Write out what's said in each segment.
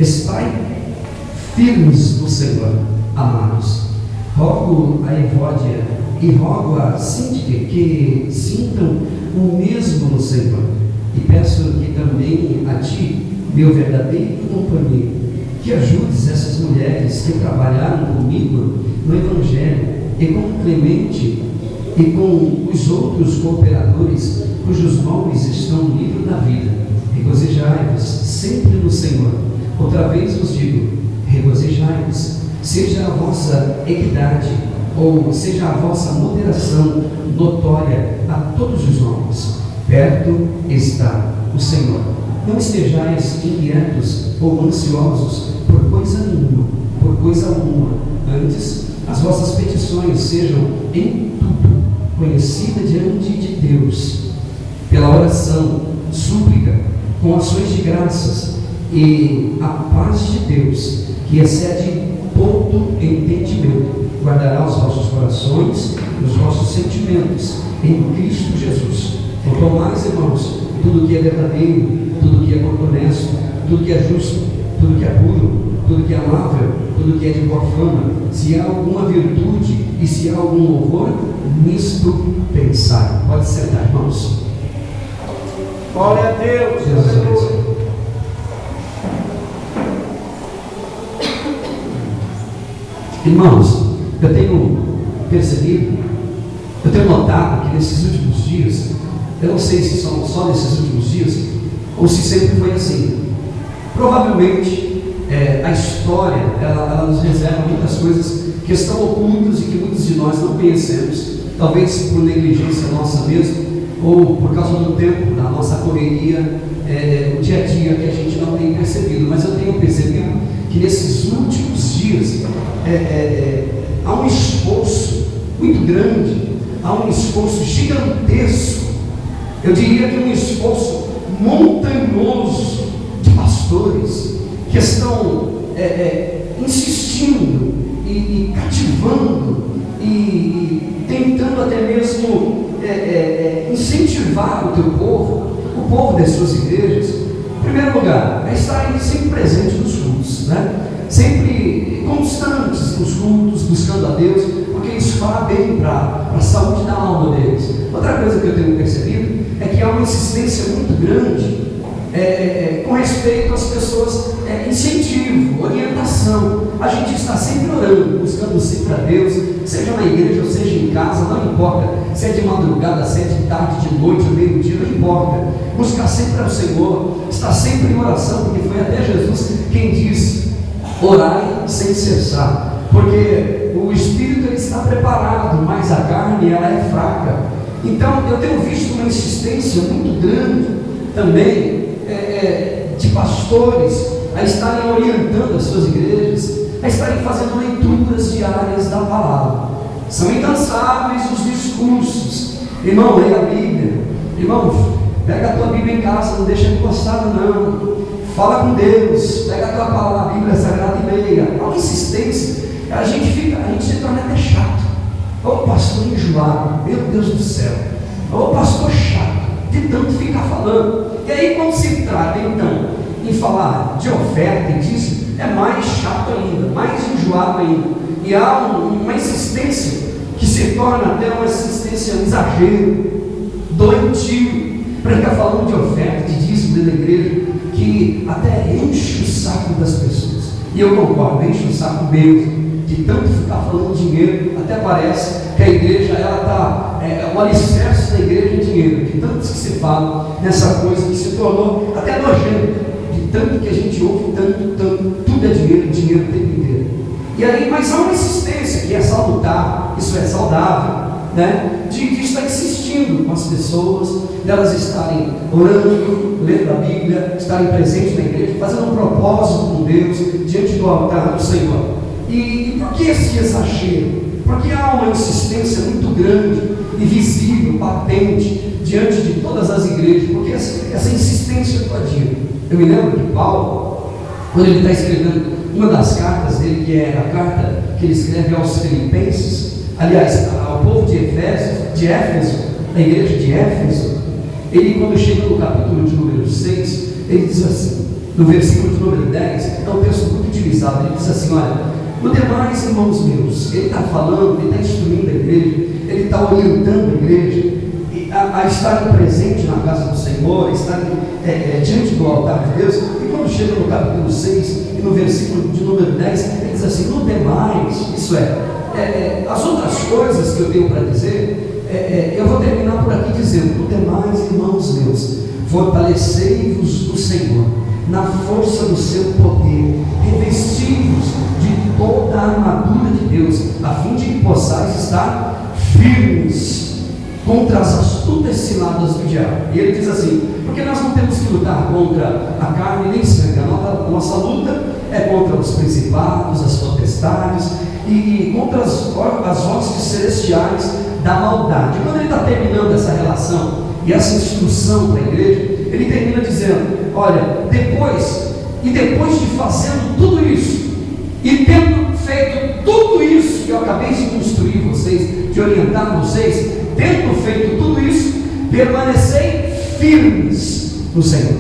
Estai firmes no Senhor, amados. Rogo a Evódia e rogo a Síntique que sintam o mesmo no Senhor. E peço que também a ti, meu verdadeiro companheiro, que ajudes essas mulheres que trabalharam comigo no Evangelho, e com Clemente e com os outros cooperadores, cujos nomes estão no livro da vida. Regozijai-vos sempre no Senhor. Outra vez vos digo, regozijai-vos. Seja a vossa equidade, ou seja a vossa moderação notória a todos os homens. Perto está o Senhor. Não estejais inquietos ou ansiosos por coisa nenhuma, por coisa alguma. Antes, as vossas petições sejam em tudo conhecidas diante de Deus, pela oração, súplica, com ações de graças, e a paz de Deus, que excede todo entendimento, guardará os vossos corações e os vossos sentimentos em Cristo Jesus. Quanto mais, irmãos, tudo que é verdadeiro, tudo que é honesto, tudo que é justo, tudo que é puro, tudo que é amável, tudo que é de boa fama, se há alguma virtude e se há algum louvor, nisto pensai. Pode sentar, irmãos. Glória a Deus. Deus abençoe. Irmãos, eu tenho percebido, eu tenho notado que nesses últimos dias, eu não sei se são só nesses últimos dias, ou se sempre foi assim. Provavelmente, a história, ela nos reserva muitas coisas que estão ocultas e que muitos de nós não conhecemos, talvez por negligência nossa mesmo, ou por causa do tempo, da nossa correria, o dia a dia que a gente não tem percebido. Mas eu tenho percebido que nesses últimos dias há um esforço muito grande, há um esforço gigantesco, eu diria que um esforço montanhoso de pastores que estão insistindo e cativando e tentando até mesmo incentivar o teu povo, o povo das suas igrejas, em primeiro lugar, a estarem sempre presentes nos cultos, né? Sempre constantes nos cultos, buscando a Deus, porque isso faz bem para a saúde da alma deles. Outra coisa que eu tenho percebido é que há uma insistência muito grande com respeito às pessoas, incentivo, orientação. A gente está sempre orando, buscando sempre a Deus, seja na igreja ou seja em casa, não importa se é de madrugada, se é de tarde, de noite, ou meio-dia, não importa. Buscar sempre ao Senhor, estar sempre em oração, porque foi até Jesus quem disse: orai sem cessar, porque o Espírito ele está preparado, mas a carne ela é fraca. Então eu tenho visto uma insistência muito grande também de pastores a estarem orientando as suas igrejas, a estarem fazendo leituras diárias da palavra. São incansáveis os discursos. Irmão, leia a Bíblia. Irmão, pega a tua Bíblia em casa, não deixa encostada não. Fala com Deus, pega a tua palavra, a Bíblia Sagrada e leia. Há uma insistência, a gente se torna até chato. Ô pastor enjoado, meu Deus do céu. Ô pastor chato, de tanto ficar falando. E aí quando se trata então em falar de oferta e disso, é mais chato ainda, mais enjoado ainda. E há uma insistência que se torna até uma insistência, um exagero, doentio, para ficar falando de oferta, de dízimo dentro da igreja, que até enche o saco das pessoas. E eu concordo, enche o saco mesmo, de tanto ficar falando de dinheiro, até parece que a igreja, ela está, o alicerce da igreja é dinheiro, de tanto que se fala nessa coisa que se tornou até nojento, de tanto que a gente ouve, tanto, tudo é dinheiro, dinheiro o tempo inteiro. E aí, mas há uma insistência que é salutar, isso é saudável, né? De estar insistindo com as pessoas, delas estarem orando, lendo a Bíblia, estarem presentes na igreja, fazendo um propósito com Deus, diante do altar do Senhor. E por que esse exagero? Porque há uma insistência muito grande e visível, patente, diante de todas as igrejas, porque essa insistência todinha. Eu me lembro de Paulo, quando ele está escrevendo uma das cartas dele, que é a carta que ele escreve aos Filipenses, aliás, ao povo de Éfeso, a igreja de Éfeso, ele, quando chega no capítulo de número 6, ele diz assim, no versículo de número 10, é um pesado. Ele diz assim: olha, no demais, irmãos meus, ele está falando, ele está instruindo a igreja, ele está orientando a igreja a estar presente na casa do Senhor, a estar diante do altar de Deus. E quando chega no capítulo 6 e no versículo de número 10, ele diz assim: no demais, isso as outras coisas que eu tenho para dizer, eu vou terminar por aqui dizendo: no demais, irmãos meus, fortalecei-vos do Senhor na força do seu poder, revesti-vos de toda a armadura de Deus, a fim de que possais estar firmes contra as astutas ciladas do diabo. E ele diz assim: porque nós não temos que lutar contra a carne nem sangue, a nossa luta é contra os principados, as potestades e contra as hostes celestiais da maldade. Quando ele está terminando essa relação e essa instrução para a igreja, ele termina dizendo: olha, depois de fazendo tudo isso, e tendo feito tudo isso que eu acabei de instruir vocês, de orientar vocês, tendo feito tudo isso, permanecei firmes no Senhor.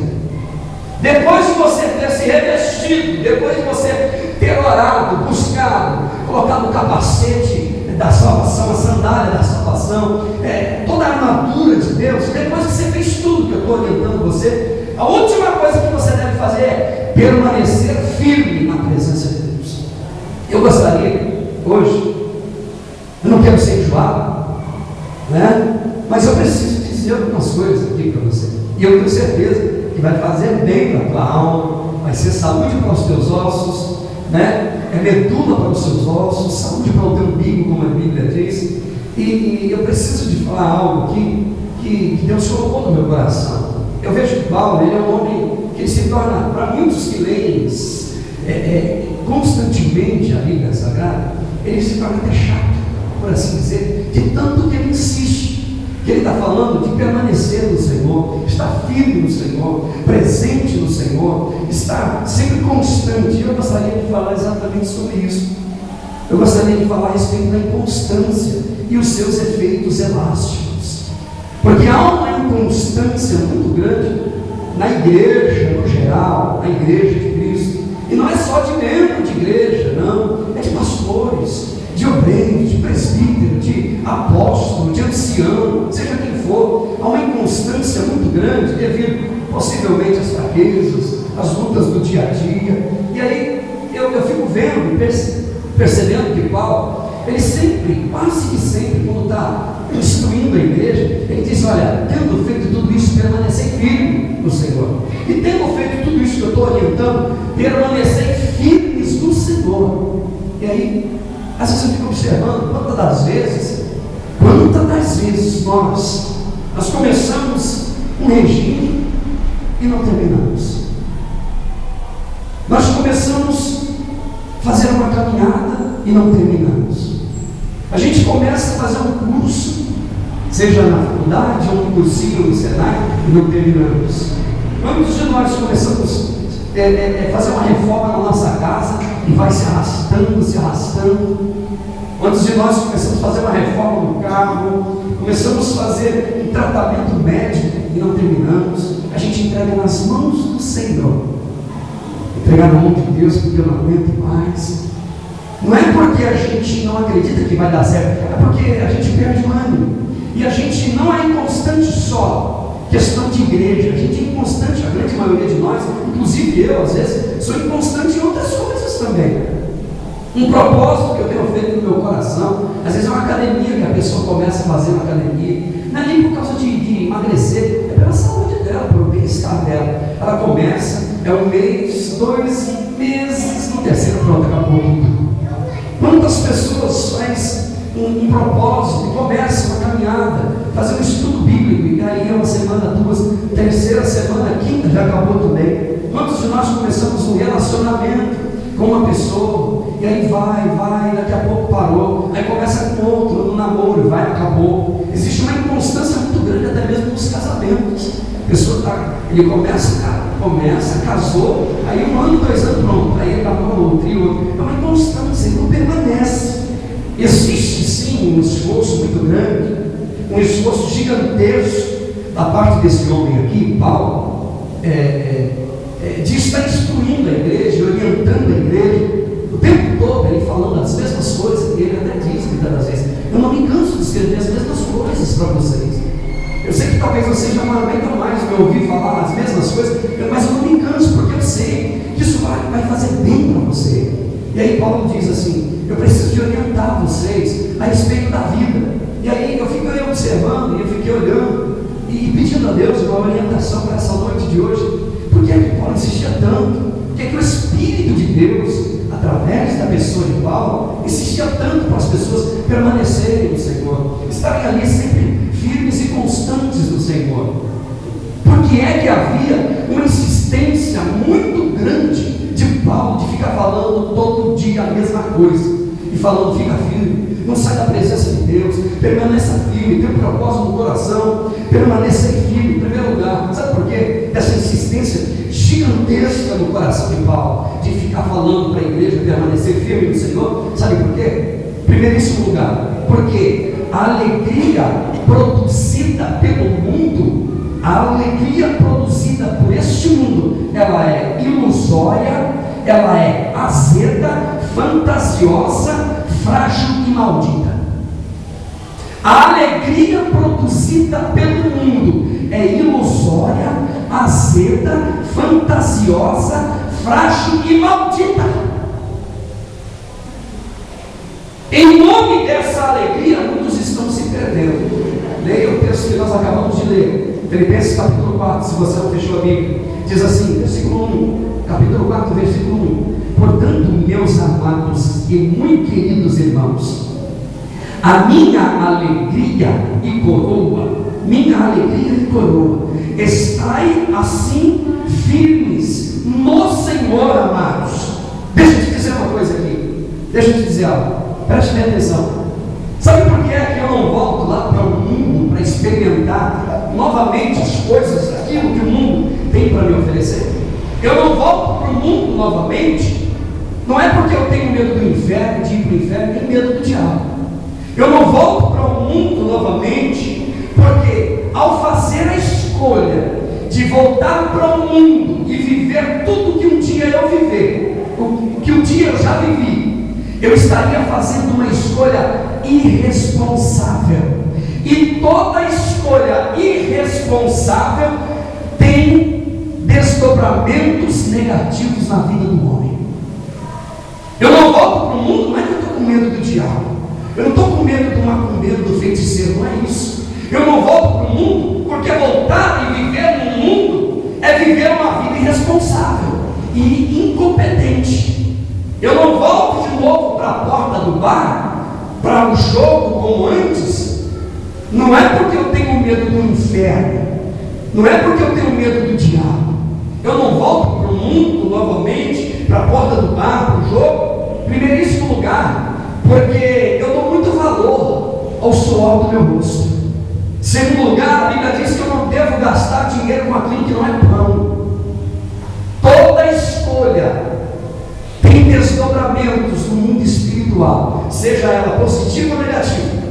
Depois de você ter se revestido, depois de você ter orado, buscado, colocado o capacete da salvação, a sandália da salvação, toda a armadura de Deus, depois que você fez tudo que eu estou orientando você, a última coisa que você deve fazer é permanecer firme na presença de Deus. Eu gostaria, hoje, eu não quero ser enjoado, mas eu preciso dizer algumas coisas aqui para você, e eu tenho certeza que vai fazer bem para a tua alma, vai ser saúde para os teus ossos, é medula para os seus ossos, saúde para o teu umbigo, como a Bíblia diz. E eu preciso de falar algo aqui que Deus colocou no meu coração. Eu vejo que Paulo, ele é um homem que se torna, para muitos que leem constantemente a Bíblia Sagrada, ele se torna até chato, por assim dizer, de tanto que ele insiste, que ele está falando de permanecer no Senhor, estar firme no Senhor, presente no Senhor, estar sempre constante. E eu gostaria de falar exatamente sobre isso. Eu gostaria de falar a respeito da inconstância e os seus efeitos elásticos, porque há uma inconstância muito grande na igreja no geral, na igreja de Cristo, e não é só de membro de igreja, não, é de pastores, de obreiro, de presbítero, de apóstolo, de ancião, seja quem for. Há uma inconstância muito grande devido possivelmente às fraquezas, às lutas do dia a dia. E aí eu fico vendo e percebendo que Paulo, ele sempre, quase que sempre, quando está instruindo a igreja, ele diz: olha, tendo feito tudo isso, permanecei firme no Senhor. E tendo feito tudo isso que eu estou orientando, permanecei firmes no Senhor. E aí, às vezes eu fico observando quantas das vezes nós começamos um regime e não terminamos. Nós começamos a fazer uma caminhada e não terminamos. A gente começa a fazer um curso, seja na faculdade ou no cursinho, no Senai, e não terminamos. Muitos de nós começamos a fazer uma reforma na nossa casa e vai se arrastando. Quantos de nós começamos a fazer uma reforma no carro, começamos a fazer um tratamento médico e não terminamos? A gente entrega nas mãos do Senhor, entregar na mão de Deus, porque eu não aguento mais. Não é porque a gente não acredita que vai dar certo, é porque a gente perde o ânimo. E a gente não é inconstante só questão de igreja, a gente é inconstante, a grande maioria de nós, inclusive eu, às vezes, sou inconstante em outras coisas também. Um propósito que eu tenho feito no meu coração, às vezes é uma academia que a pessoa começa a fazer uma academia, não é nem por causa de emagrecer, é pela saúde dela, pelo bem-estar dela. Ela começa, é um mês, 2 meses, no terceiro, pronto, acabou tudo. Quantas pessoas fazem um propósito e começam uma caminhada, fazer um estudo bíblico, e aí é uma semana, 2, terceira semana, quinta, já acabou também. Quantos de nós começamos um relacionamento com uma pessoa, e aí vai, daqui a pouco parou, aí começa com outro, no namoro, acabou. Existe uma inconstância muito grande, até mesmo nos casamentos. A pessoa ele começa, casou, aí 1 ano, 2 anos, pronto, aí acabou outro e outro. É uma inconstância, não permanece. Existe sim um esforço muito grande, um esforço gigantesco da parte desse homem aqui, Paulo, de estar instruindo a igreja, orientando a igreja, E aí Paulo diz assim: eu preciso de orientar vocês a respeito da vida. E aí eu fiquei observando, e eu fiquei olhando, e pedindo a Deus uma orientação para essa noite de hoje. Por que é que Paulo insistia tanto? Por que é que o Espírito de Deus, através da pessoa de Paulo, insistia tanto para as pessoas permanecerem no Senhor, estarem ali sempre firmes e constantes no Senhor? Porque é que havia uma insistência muito grande de Paulo de ficar falando todo dia a mesma coisa, e falando: fica firme, não sai da presença de Deus, permaneça firme, tem um propósito no coração, permaneça firme em primeiro lugar. Sabe por quê? Essa insistência gigantesca no coração de Paulo, de ficar falando para a igreja permanecer firme no Senhor. Sabe por quê? Primeiríssimo lugar, porque a alegria produzida pelo mundo, a alegria produzida por este mundo, ela é ilusória, ela é azeda, fantasiosa, frágil e maldita. A alegria produzida pelo mundo é ilusória, azeda, fantasiosa, frágil e maldita. Em nome dessa alegria, muitos estão se perdendo. Leia o texto que nós acabamos de ler, Filipenses capítulo 4, se você não fechou a Bíblia. Diz assim, versículo 1, capítulo 4, versículo 1: portanto, meus amados e muito queridos irmãos, a minha alegria e coroa, estai assim firmes no Senhor, amados. Deixa eu te dizer uma coisa aqui, deixa eu te dizer algo, preste bem atenção. Sabe por que é que eu não volto lá para o mundo para experimentar novamente as coisas, aquilo que o mundo tem para me oferecer? Eu não volto para o mundo novamente, não é porque eu tenho medo do inferno, de ir para o inferno, nem medo do diabo. Eu não volto para o mundo novamente, porque ao fazer a escolha de voltar para o mundo e viver tudo que um dia eu viver, que um dia eu já vivi, eu estaria fazendo uma escolha irresponsável. E toda escolha irresponsável tem desdobramentos negativos na vida do homem. Eu não volto para o mundo, não é que eu estou com medo do diabo, eu não estou com medo do macumbeiro, do feiticeiro, não é isso. Eu não volto para o mundo porque voltar e viver no mundo é viver uma vida irresponsável e incompetente. Eu não volto de novo para a porta do bar, para o jogo como antes, não é porque eu tenho medo do inferno, não é porque eu tenho medo do diabo. Eu não volto para o mundo novamente, para a porta do bar, para o jogo, primeiríssimo lugar, porque eu dou muito valor ao suor do meu rosto. Segundo lugar, a Bíblia diz que eu não devo gastar dinheiro com aquilo que não é pão. Toda escolha tem desdobramentos no mundo espiritual, seja ela positiva ou negativa.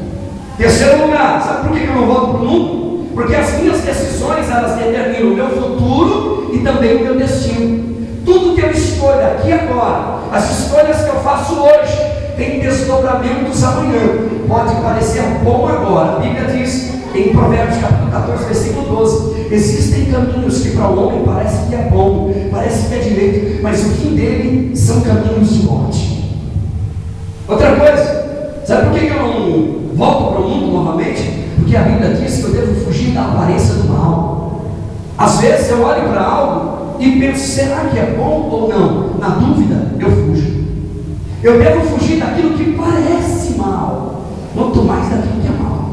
Terceiro lugar, sabe por que eu não volto para o mundo? Porque as minhas decisões, elas determinam o meu futuro e também o meu destino. Tudo que eu escolho aqui agora, as escolhas que eu faço hoje, tem desdobramentos amanhã. Pode parecer bom agora. A Bíblia diz em Provérbios capítulo 14, versículo 12: existem caminhos que para o homem parece que é bom, parece que é direito, mas o fim dele são caminhos de morte. Outra coisa, sabe por que eu não volto para o mundo novamente? Porque a Bíblia diz que eu devo fugir da aparência do mal. Às vezes eu olho para algo e penso: será que é bom ou não? Na dúvida, eu fujo. Eu devo fugir daquilo que parece mal, quanto mais daquilo que é mal.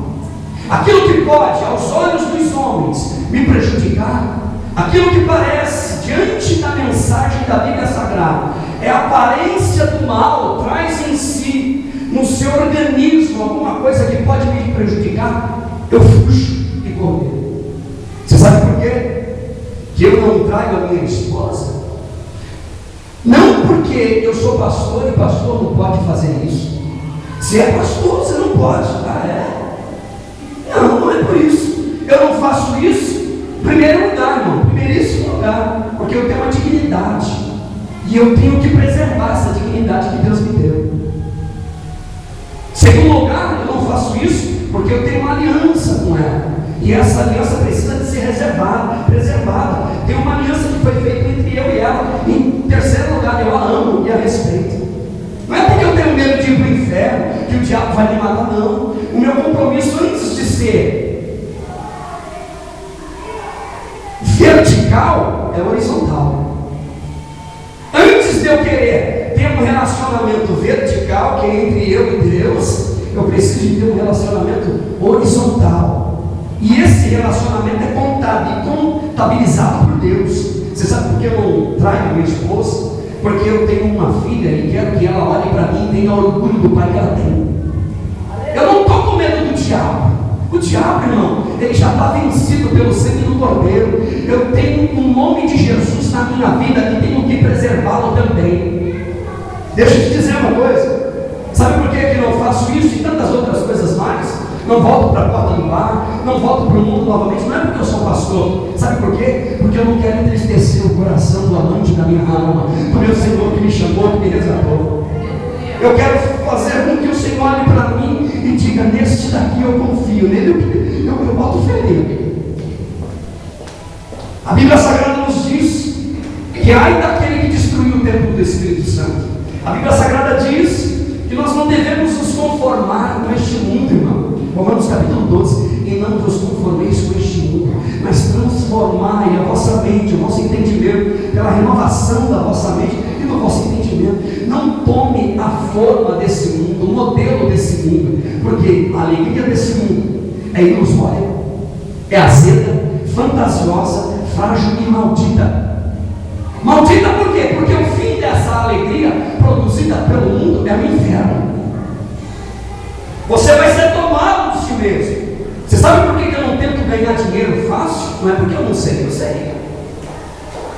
Aquilo que pode, aos olhos dos homens, me prejudicar, aquilo que parece, diante da mensagem da Bíblia Sagrada, é a aparência do mal, traz em si, no seu organismo, alguma coisa que pode me prejudicar, eu fujo e corro. Você sabe por quê? Que eu não trago a minha esposa? Não porque eu sou pastor e pastor não pode fazer isso. Se é pastor, você não pode. Ah, é? Não, não é por isso. Eu não faço isso, em primeiro lugar, irmão, primeiríssimo lugar, porque eu tenho uma dignidade e eu tenho que preservar essa dignidade que Deus me deu. Segundo lugar, eu não faço isso porque eu tenho uma aliança com ela, e essa aliança precisa de ser preservada. Tem uma aliança que foi feita entre eu e ela. Em terceiro lugar, eu a amo e a respeito. de eu querer ter um relacionamento vertical, que é entre eu e Deus, eu preciso de ter um relacionamento horizontal. E esse relacionamento é contabilizado por Deus. Você sabe por que eu não traio minha esposa? Porque eu tenho uma filha e quero que ela olhe para mim e tenha orgulho do pai que ela tem. Eu não estou com medo do diabo. O diabo, irmão, ele já está vencido pelo sangue do Cordeiro. Eu tenho o nome de Jesus na minha vida e tenho que preservá-lo também. Deixa eu te dizer uma coisa. Sabe por que eu não faço isso e tantas outras coisas mais? Não volto para a porta do bar, não volto para o mundo novamente. Não é porque eu sou pastor. Sabe por quê? Porque eu não quero entristecer o coração do amante da minha alma, do meu Senhor que me chamou, que me resgatou. Eu quero fazer com que o Senhor olhe para mim e diga: neste daqui eu confio, nele eu boto fé nele. A Bíblia Sagrada nos diz que ai daquele que destruiu o templo do Espírito Santo. A Bíblia Sagrada diz que nós não devemos nos conformar com este mundo, irmão. Romanos capítulo 12: e não vos conformeis com este mundo, mas transformai a vossa mente, o vosso entendimento, pela renovação da vossa mente e do vosso entendimento. Não tome a forma desse mundo, o modelo desse mundo, porque a alegria desse mundo é ilusória, é azeda, fantasiosa, frágil e maldita. Maldita por quê? Porque o fim dessa alegria produzida pelo mundo é o inferno. Você vai ser tomado de si mesmo. Você sabe por que eu não tento ganhar dinheiro fácil? Não é porque eu não sei, eu sei.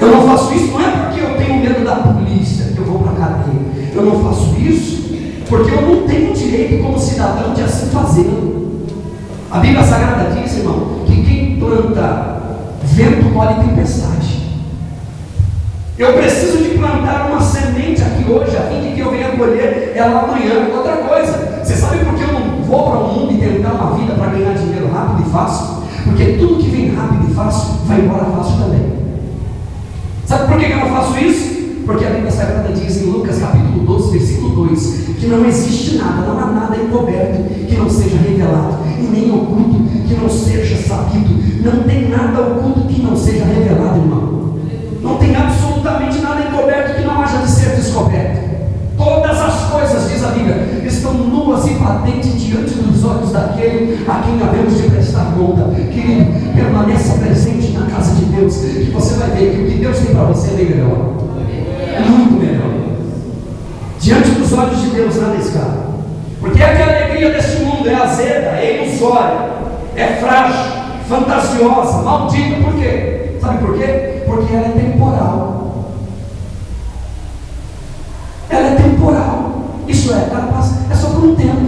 Eu não faço isso não é porque eu tenho medo da polícia, que eu vou para a cadeia. Eu não faço isso porque eu não tenho direito como cidadão de assim fazê-lo. A Bíblia Sagrada diz, irmão, que quem planta vento colhe tempestade. Eu preciso de plantar uma semente aqui hoje, a fim de que eu venha colher ela amanhã. Outra coisa, você sabe por que eu não vou para o mundo e tentar uma vida para ganhar dinheiro rápido e fácil? Porque tudo que vem rápido e fácil vai embora fácil também. Sabe por que eu não faço isso? Porque a Bíblia Sagrada diz em Lucas capítulo 12, versículo 2, que não existe nada, não há nada encoberto que não seja revelado, e nem oculto que não seja sabido. Não tem nada oculto que não seja revelado, irmão. Não tem absolutamente nada encoberto que não haja de ser descoberto. Todas as coisas, diz a Bíblia, estão nuas e patentes diante dos olhos daquele a quem havemos de prestar conta. Querido, permaneça presente na casa de Deus, que você vai ver que o que Deus tem para você é bem melhor. É muito melhor. Diante dos olhos de Deus nada escapa. Porque é que a alegria deste mundo é azeda, é ilusória, é frágil, fantasiosa, maldita. Por quê? Sabe por quê? Porque ela é temporal. Ela é temporal. Isso é, ela passa, é só por um tempo.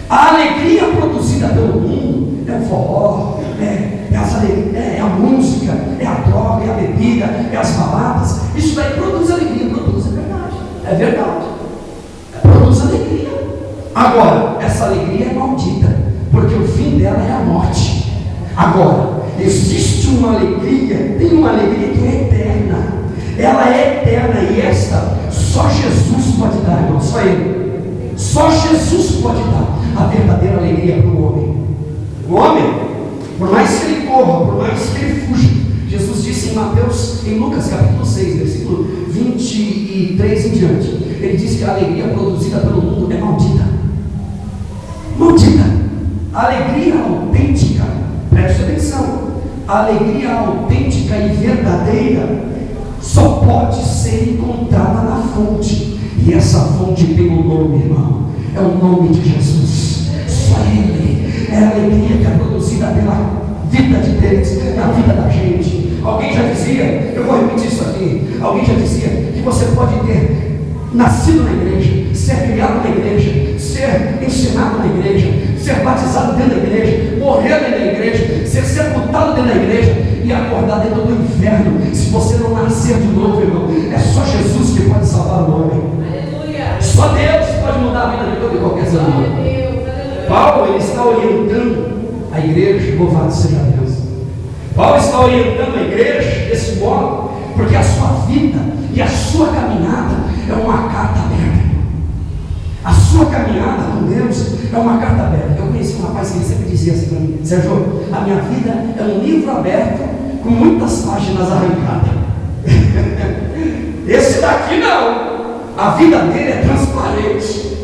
A alegria produzida pelo mundo é o forró, é a música, é a droga, é a bebida, é as baladas. Isso daí produz alegria, produz, é verdade. É verdade. Produz alegria. Agora, essa alegria é maldita, porque o fim dela é a morte. Agora, existe uma alegria, tem uma alegria que é eterna. Ela é eterna e esta só Jesus pode dar, irmão, só Ele. Só Jesus pode dar a verdadeira alegria para o homem. O homem, por mais que ele corra, por mais que ele fuja, Jesus disse em Lucas capítulo 6, versículo 23 em diante, ele diz que a alegria produzida pelo mundo é maldita. Maldita. A alegria autêntica, preste atenção, a alegria autêntica e verdadeira só pode ser encontrada na fonte, e essa fonte tem um nome, irmão, é o nome de Jesus. Só Ele é a alegria que é produzida pela vida de Deus, na vida da gente. Alguém já dizia, eu vou repetir isso aqui, alguém já dizia que você pode ter nascido na igreja, ser criado na igreja, ser ensinado na igreja, ser batizado dentro da igreja, morrer dentro da igreja, ser sepultado dentro da igreja e acordar dentro do inferno. Se você não nascer de novo, irmão, é só Jesus que pode salvar o homem. Aleluia. Só Deus pode mudar a vida de todo e qualquer ser humano. Paulo, ele está orientando a igreja, louvado seja Deus. Paulo está orientando a igreja desse modo, porque a sua vida e a sua caminhada é uma carta aberta. A sua caminhada com Deus é uma carta aberta. Eu conheci um rapaz que ele sempre dizia assim para mim: Sérgio, a minha vida é um livro aberto com muitas páginas arrancadas. Esse daqui não, a vida dele é transparente.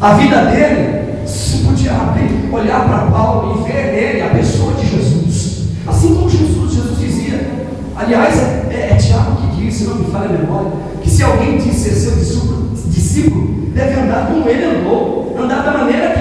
A vida dele, se podia abrir, olhar para Paulo e ver nele a pessoa de Jesus. Assim como Jesus dizia, aliás, é Tiago que diz, se não me falha a memória, que se alguém diz ser seu discípulo, deve andar como ele andou, andar da maneira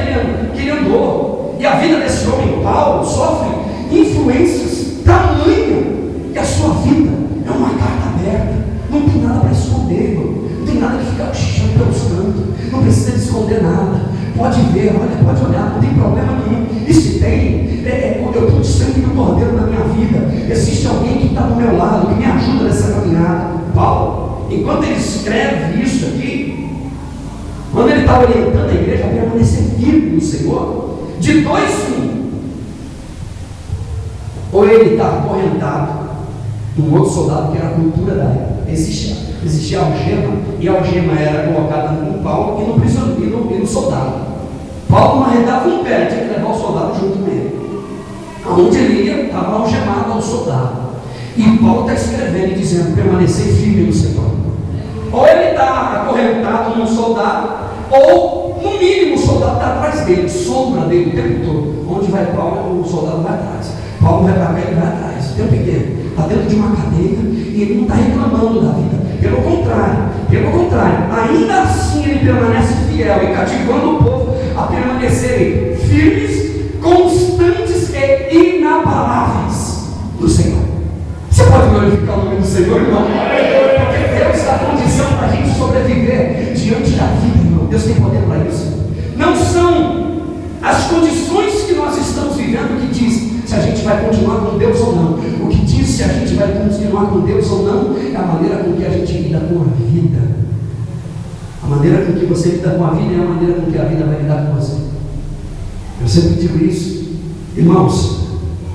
que ele andou. E a vida desse homem, Paulo, sofre influências tamanho que a sua vida é uma carta aberta, não tem nada para esconder, irmão. Não tem nada que ficar chichando pelos cantos, não precisa de esconder nada, pode ver, olha, pode olhar, não tem problema nenhum. E se tem, eu pude sangue do Cordeiro na minha vida, existe alguém que está do meu lado, que me ajuda nessa caminhada. Paulo, enquanto ele escreve isso aqui, quando ele está orientando a igreja a permanecer firme no Senhor, de dois um, ou ele está acorrentado, um outro soldado que era a cultura da época, existia algema, e a algema era colocada no Paulo e no prisioneiro e no soldado. Paulo não arredava um pé, tinha que levar o soldado junto com ele. Aonde ele ia, estava algemado ao soldado. E Paulo está escrevendo e dizendo: permanecer firme no Senhor. Ou ele está acorrentado num soldado, ou no mínimo o soldado está atrás dele, sombra dele o tempo todo. Onde vai Paulo, o soldado vai atrás. Paulo vai para cá, ele vai atrás, o tempo inteiro. Está dentro de uma cadeia e ele não está reclamando da vida. Pelo contrário, ainda assim ele permanece fiel e cativando o povo a permanecerem firmes, constantes e inabaláveis no Senhor. Você pode glorificar o nome do Senhor, irmão? Porque Deus dá condição para a gente sobreviver diante da vida, irmão. Deus tem poder para isso. Não são as condições que nós estamos vivendo que diz se a gente vai continuar com Deus ou não. O que diz se a gente vai continuar com Deus ou não é a maneira com que a gente lida com a vida. A maneira com que você lida com a vida é a maneira com que a vida vai lidar com você. Eu sempre digo isso, irmãos,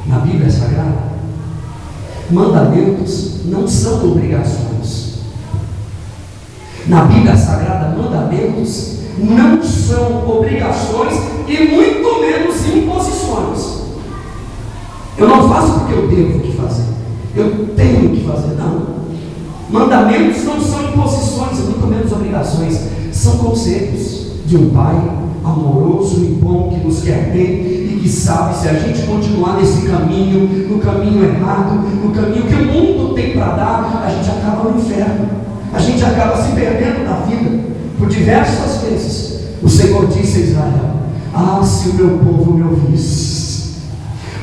na Bíblia Sagrada, mandamentos não são obrigações. Na Bíblia Sagrada, mandamentos não são obrigações e muito menos imposições. Eu não faço porque eu devo que fazer, eu tenho que fazer, não. Mandamentos não são imposições e muito menos obrigações, são conselhos de um pai amoroso e bom que nos quer bem e que sabe se a gente continuar nesse caminho, no caminho errado, no caminho que o mundo tem para dar, a gente acaba no inferno, a gente acaba se perdendo na vida. Por diversas vezes o Senhor disse a Israel: ah, se o meu povo me ouvisse,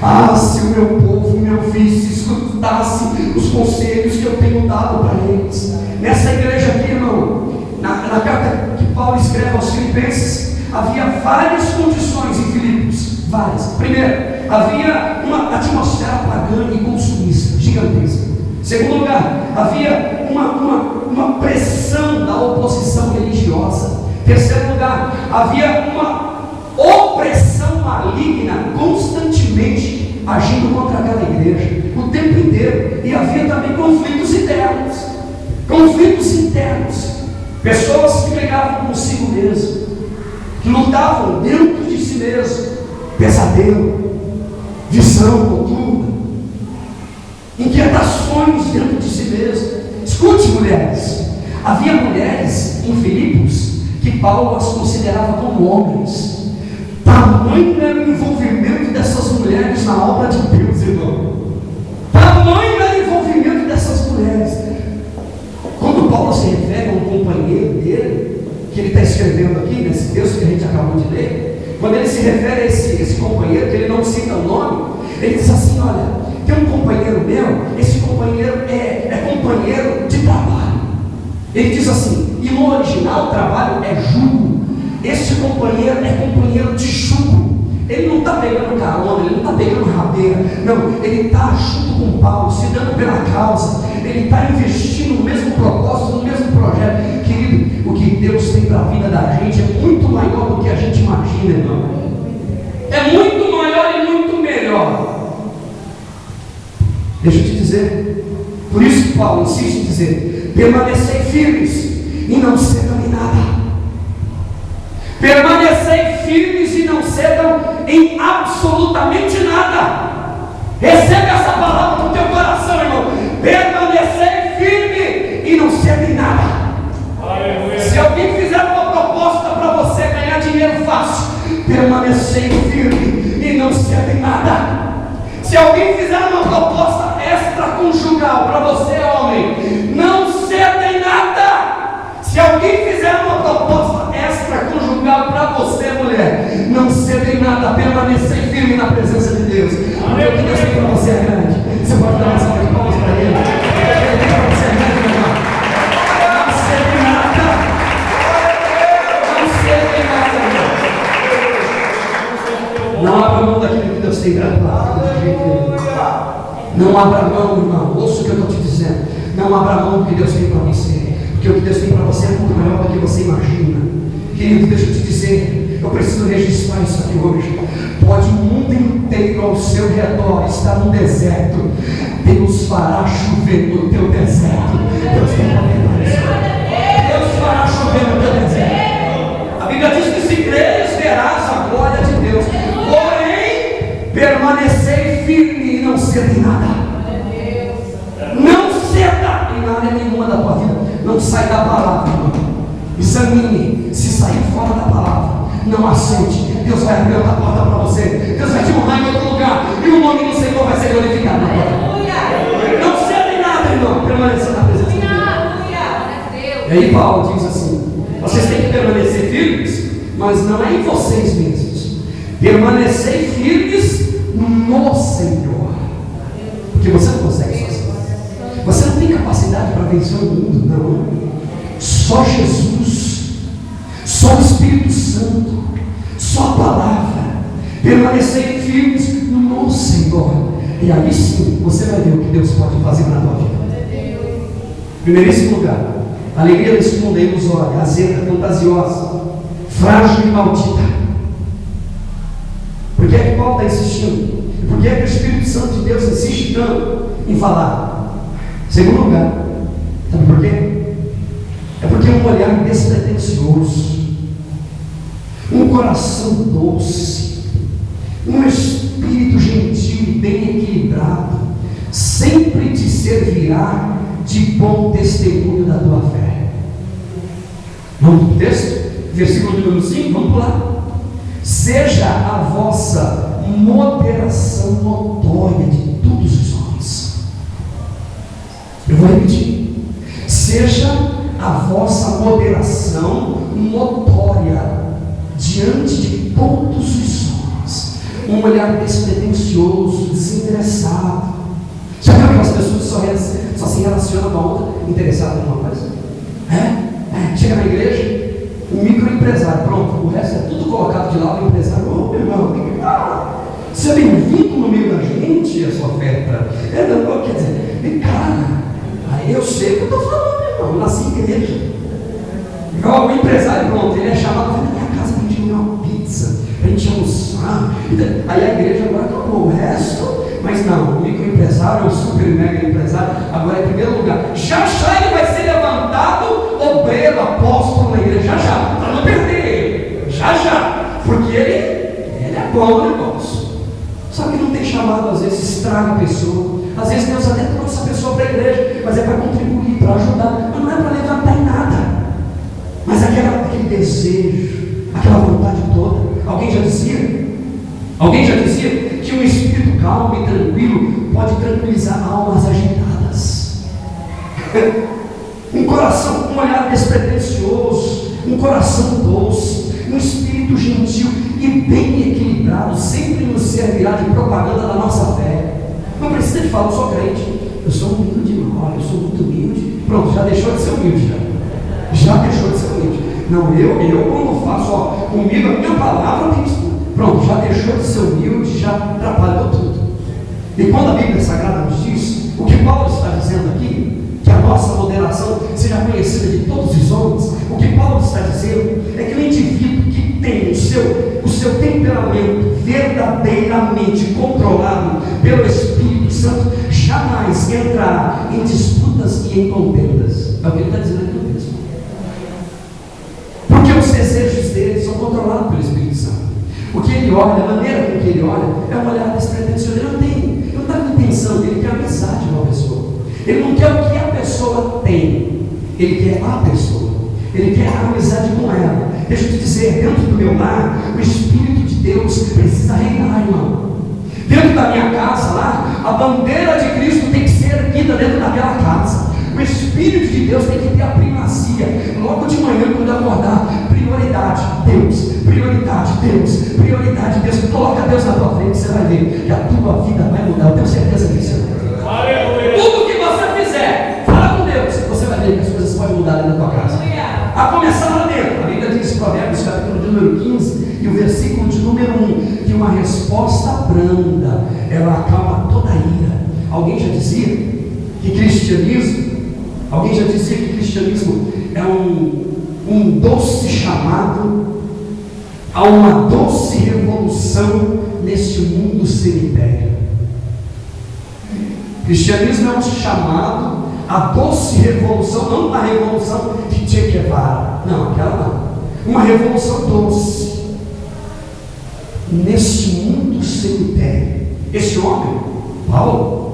ah, se o meu povo me ouvisse, escutasse os conselhos que eu tenho dado para eles. Nessa igreja aqui, irmão, na carta que Paulo escreve aos Filipenses, havia várias condições em Filipos, várias. Primeiro, havia uma atmosfera pagã e consumista, gigantesca. Segundo lugar, havia uma pressão da oposição religiosa. Terceiro lugar, havia uma opressão maligna constantemente agindo contra aquela igreja, o tempo inteiro. E havia também conflitos internos, pessoas que brigavam consigo mesmo, que lutavam dentro de si mesmo, pesadelo, visão noturna, inquietações dentro de si mesmo. Escute, mulheres, havia mulheres em Filipos que Paulo as considerava como homens. Tamanho era o envolvimento dessas mulheres na obra de Deus, irmão. Tamanho era o envolvimento dessas mulheres. Quando Paulo se refere a um companheiro dele, que ele está escrevendo aqui, nesse texto que a gente acabou de ler, quando ele se refere a esse companheiro, que ele não cita o nome, ele diz assim: olha, tem um companheiro meu, esse companheiro é companheiro de trabalho. Ele diz assim, e no original o trabalho é jugo. Este companheiro é companheiro de jugo. Ele não está pegando carona, ele não está pegando rabeira, não, ele está junto com Paulo, se dando pela causa, ele está investindo no mesmo propósito, no mesmo projeto. Querido, o que Deus tem para a vida da gente é muito maior do que a gente imagina, irmão. É muito maior e muito melhor. Deixa eu te dizer, por isso que Paulo insiste em dizer: permanecei firmes e não cedam em nada. Permanecei firmes e não cedam em absolutamente nada. Recebe essa palavra no teu coração, irmão. Permanecei firme e não cedam em nada. Aleluia. Se alguém fizer uma proposta extraconjugal para você, homem, não ceda em nada. Se alguém fizer uma proposta extraconjugal para você, mulher, não ceda em nada, permaneça firme na presença de Deus. Porque o que Deus tem para você é grande. Você pode dar uma salva de palmas para Ele. O que Ele tem para você é grande, meu irmão. Não ceda em nada. Não ceda em nada, meu. Não abra mão daquilo que Deus tem para você. Não abra mão, irmão. Ouça o que eu estou te dizendo. Não abra mão do que Deus tem para você. Porque o que Deus tem para você é muito maior do que você imagina. Querido, deixa eu te dizer, eu preciso registrar isso aqui hoje. Pode o mundo inteiro ao seu redor estar no deserto, Deus fará chover no teu deserto. Deus tem poder para isso. Deus fará chover no teu deserto. A Bíblia diz que se creres verás a glória de Deus. Porém, permanecei firme e não ceda em nada. Não ceda em área nenhuma da tua vida. Não sai da palavra, irmão. Examine. Se sair fora da palavra, não aceite. Deus vai abrir outra porta para você. Deus vai te honrar em outro lugar. E o nome do Senhor vai ser glorificado na tua vida. Não ceda em nada, irmão. Permaneça na presença de Deus. E aí Paulo diz assim: vocês têm que permanecer firmes, mas não é em vocês mesmos. Permanecei firmes no Senhor. Porque você não consegue sozinho. Você não tem capacidade para vencer o mundo, não. Só Jesus, só o Espírito Santo, só a palavra. Permanecei firmes no Senhor. E aí sim, você vai ver o que Deus pode fazer na tua vida. Primeiríssimo lugar, a alegria desse mundo é ilusória, azeda, fantasiosa, frágil e maldita. Por que é que Paulo está insistindo? E por que é que o Espírito Santo de Deus insiste tanto em falar? Segundo lugar, sabe por quê? É porque um olhar despretensioso, um coração doce, um espírito gentil e bem equilibrado, sempre te servirá de bom testemunho da tua fé. Vamos para o texto? Versículo número 5, vamos pular. Seja a vossa moderação notória de todos os homens. Eu vou repetir. Seja a vossa moderação notória diante de todos os homens. Um olhar despretensioso, desinteressado. Já viu aquelas pessoas que só se relacionam com a outra interessada em alguma coisa? Chega na igreja, um microempresário, pronto, o resto é tudo colocado de lado, o empresário, ô meu irmão, você é bem-vindo no meio da gente, a sua oferta. Quer dizer, cara, eu sei o que eu estou falando, meu irmão, eu nasci em igreja. Igual o empresário, pronto, ele é chamado, vem na minha casa para a gente comer uma pizza, para a gente almoçar. Aí a igreja agora tomou o resto, mas não, o microempresário, o super mega empresário, agora é em primeiro lugar. Já ele vai ser levantado, obreiro, apóstolo na igreja, já, para não perder ele, já, porque ele é bom no negócio. Só que não tem chamado, às vezes estraga a pessoa. Às vezes Deus até trouxe a pessoa para a igreja, mas é para contribuir, para ajudar, mas não é para levantar em nada. Mas aquele desejo, aquela vontade toda. Alguém já dizia que um espírito calmo e tranquilo pode tranquilizar almas agitadas. Um coração, um olhar despretensioso, um coração doce, um espírito gentil e bem equilibrado sempre nos servirá de propaganda da nossa fé. Não precisa de falar, eu sou crente, eu sou humilde, irmão, eu sou muito humilde. Pronto, já deixou de ser humilde, já deixou de ser humilde. Não, eu quando faço, comigo a minha palavra tem tudo. Pronto, já deixou de ser humilde, já atrapalhou tudo. E quando a Bíblia Sagrada nos diz, o que Paulo está dizendo aqui, que a nossa moderação seja conhecida de todos os homens, o que Paulo está dizendo é que o indivíduo que tem o seu temperamento verdadeiramente controlado pelo Espírito Santo jamais entrará em disputas e em contendas. É o que ele está dizendo aqui no texto. Porque os desejos dele são controlados pelo Espírito Santo. O que ele olha, a maneira com que ele olha, é um olhar despretensioso. Ele não está com intenção, ele quer amizade com a pessoa. Ele não quer o que a pessoa tem, ele quer a pessoa. Ele quer a amizade com ela. Deixa eu te dizer, dentro do meu lar, o Espírito de Deus precisa reinar, irmão. Dentro da minha casa lá, a bandeira de Cristo tem que ser erguida dentro daquela casa. O Espírito de Deus tem que ter a primazia. Logo de manhã, quando acordar, prioridade, Deus, prioridade, Deus, prioridade, Deus. Coloca Deus na tua frente, você vai ver que a tua vida vai mudar. Eu tenho certeza disso. Tudo que você fizer, fala com Deus, você vai ver que as coisas podem mudar dentro da tua casa. A começar lá dentro. A Bíblia diz em Provérbios, capítulo de número 15, e o versículo de número 1, que uma resposta branda, ela acalma toda a ira. Alguém já dizia que cristianismo é um doce chamado a uma doce revolução neste mundo cemitério. Cristianismo é um chamado a doce revolução, não uma revolução de Che Guevara, não, aquela não, uma revolução doce neste mundo cemitério. Esse homem, Paulo,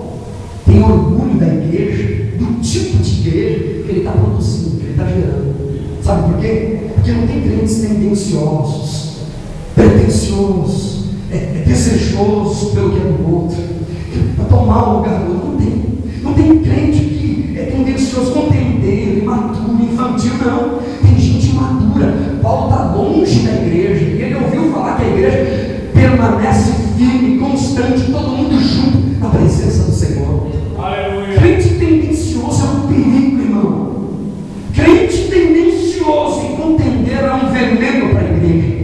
tem orgulho da igreja, do tipo de igreja que ele está produzindo, que ele está gerando. Sabe por quê? Porque não tem crentes tendenciosos, pretensiosos, desejosos pelo que é do outro, para tomar o lugar do outro. Não tem crente que é tendencioso, contendeiro, imaturo, infantil, não. Tem gente madura. Paulo está longe da igreja, e ele ouviu falar que a igreja permanece firme, constante, todo mundo junto na presença do Senhor. Aleluia. Crente tendencioso é um perigo, irmão. Crente tendencioso em contender é um veneno para a igreja.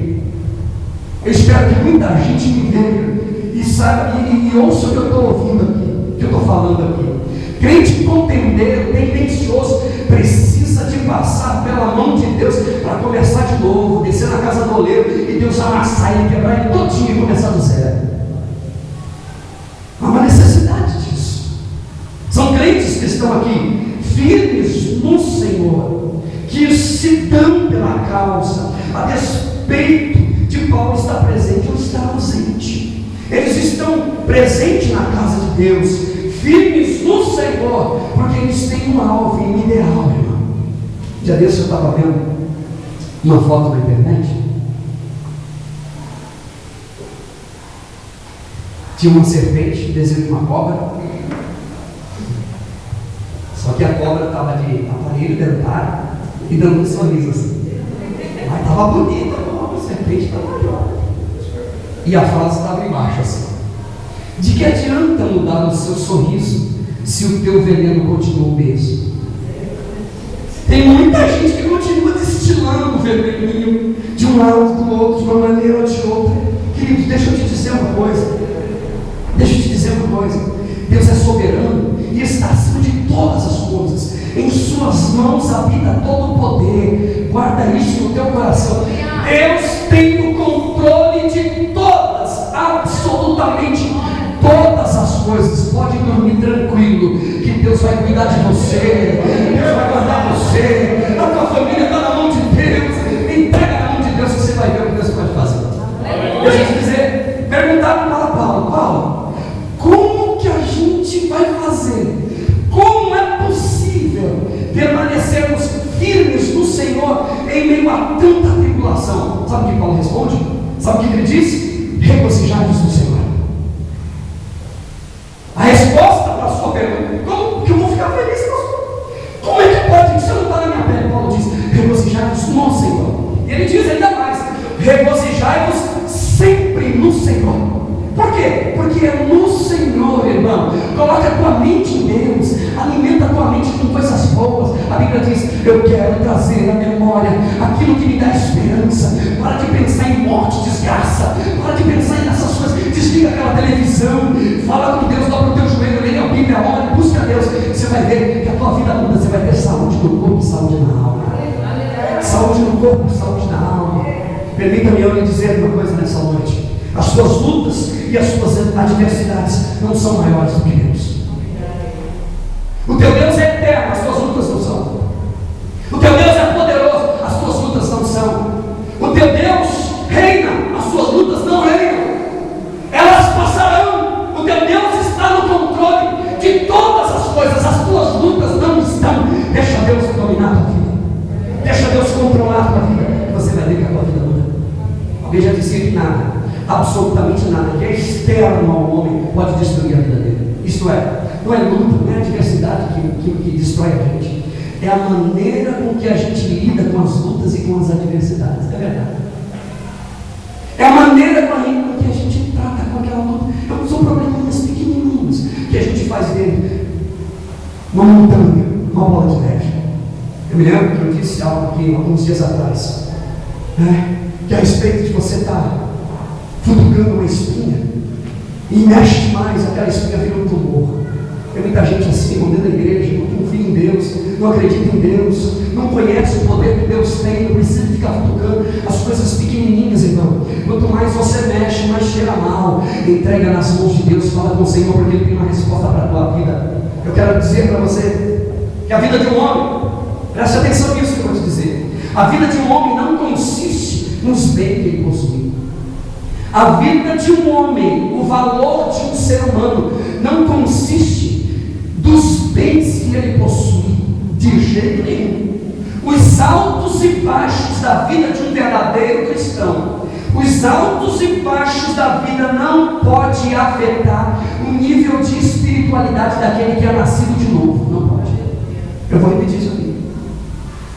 Eu espero que muita gente me veja e saiba e ouça o que eu estou ouvindo aqui, o que eu estou falando aqui. Crente contendeiro, tendencioso, precisa de passar pela mão de Deus para começar de novo, descer na casa do oleiro e Deus amassar ele, quebrar ele todinho e começar do zero. Há uma necessidade disso. São crentes que estão aqui firmes no Senhor, que se dão pela causa, a despeito de Paulo estar presente ou estar ausente. Eles estão presentes na casa de Deus, firmes no Senhor, porque eles têm um alvo e um ideal, irmão. Já desse eu estava vendo uma foto na internet. Tinha uma serpente, desenho de uma cobra. Só que a cobra estava de aparelho dentário e dando um sorriso assim. Mas estava bonita, a serpente estava jóia. E a frase estava embaixo assim: de que adianta mudar o seu sorriso se o teu veneno continua o mesmo? Tem muita gente que continua destilando o veneninho de um lado, do outro, de uma maneira ou de outra. Queridos, deixa eu te dizer uma coisa. Deus é soberano e está acima de todas as coisas. Em suas mãos habita todo o poder. Guarda isso no teu coração. Deus tem o controle de todas, absolutamente todas as coisas. Pode dormir tranquilo, que Deus vai cuidar de você, Deus vai guardar você, a tua família está na mão de Deus. Entrega na mão de Deus, você vai ver o que Deus pode fazer. Deixa eu te dizer, perguntaram para Paulo, como que a gente vai fazer? Como é possível permanecermos firmes no Senhor em meio a tanta tribulação? Sabe o que Paulo responde? Sabe o que ele diz? Regozijai-vos no Senhor. A resposta para a sua pergunta: como que eu vou ficar feliz, pastor? Como é que pode? Isso não está na minha pele. Paulo diz: regozijai-vos no Senhor. E ele diz ainda mais: regozijai-vos sempre no Senhor. Por quê? Porque é no Senhor, irmão. Coloca a tua mente em Deus, alimenta a tua mente com coisas boas. A Bíblia diz: eu quero trazer à memória aquilo que me dá esperança. Para de pensar em morte, desgraça. Para de pensar nessas coisas. Desliga aquela televisão, fala com Deus, dobra o teu joelho, leia a Bíblia, ora, busca Deus. Você vai ver que a tua vida muda. Você vai ter saúde no corpo e saúde na alma. Saúde no corpo e saúde na alma. Permita-me eu lhe dizer uma coisa nessa noite: as suas lutas e as suas adversidades não são maiores do que Deus. O teu Deus é eterno, as tuas lutas não são. O teu Deus é poderoso, as tuas lutas não são. O teu Deus reina, as suas lutas não reinam. Elas passarão. O teu Deus está no controle de todas as coisas. As tuas lutas não estão. Deixa Deus dominar a tua vida. Deixa Deus controlar a tua vida. Você vai ver que a tua vida muda. Alguém já dizia que nada absolutamente nada que é externo ao homem pode destruir a vida dele. Isto é, não é luta, não é a adversidade que destrói a gente, é a maneira com que a gente lida com as lutas e com as adversidades. É verdade. É a maneira com que a gente trata com aquela luta. São probleminhas pequenininhos que a gente faz dele uma montanha, uma bola de neve. Eu me lembro que eu disse algo aqui alguns dias atrás, que a respeito de você estar futucando uma espinha e mexe mais, aquela espinha vira um tumor. Tem muita gente assim, dentro da igreja, não confia em Deus, não acredita em Deus, não conhece o poder que Deus tem, não precisa ficar futucando as coisas pequenininhas, irmão. Quanto mais você mexe, mais cheira mal. Entrega nas mãos de Deus, fala com o Senhor, porque Ele tem uma resposta para a tua vida. Eu quero dizer para você que a vida de um homem, preste atenção nisso que eu vou te dizer, a vida de um homem não consiste nos bens que ele possui. A vida de um homem, o valor de um ser humano, não consiste dos bens que ele possui, de jeito nenhum. Os altos e baixos da vida de um verdadeiro cristão, os altos e baixos da vida não pode afetar o nível de espiritualidade daquele que é nascido de novo. Não pode. Eu vou repetir isso aqui.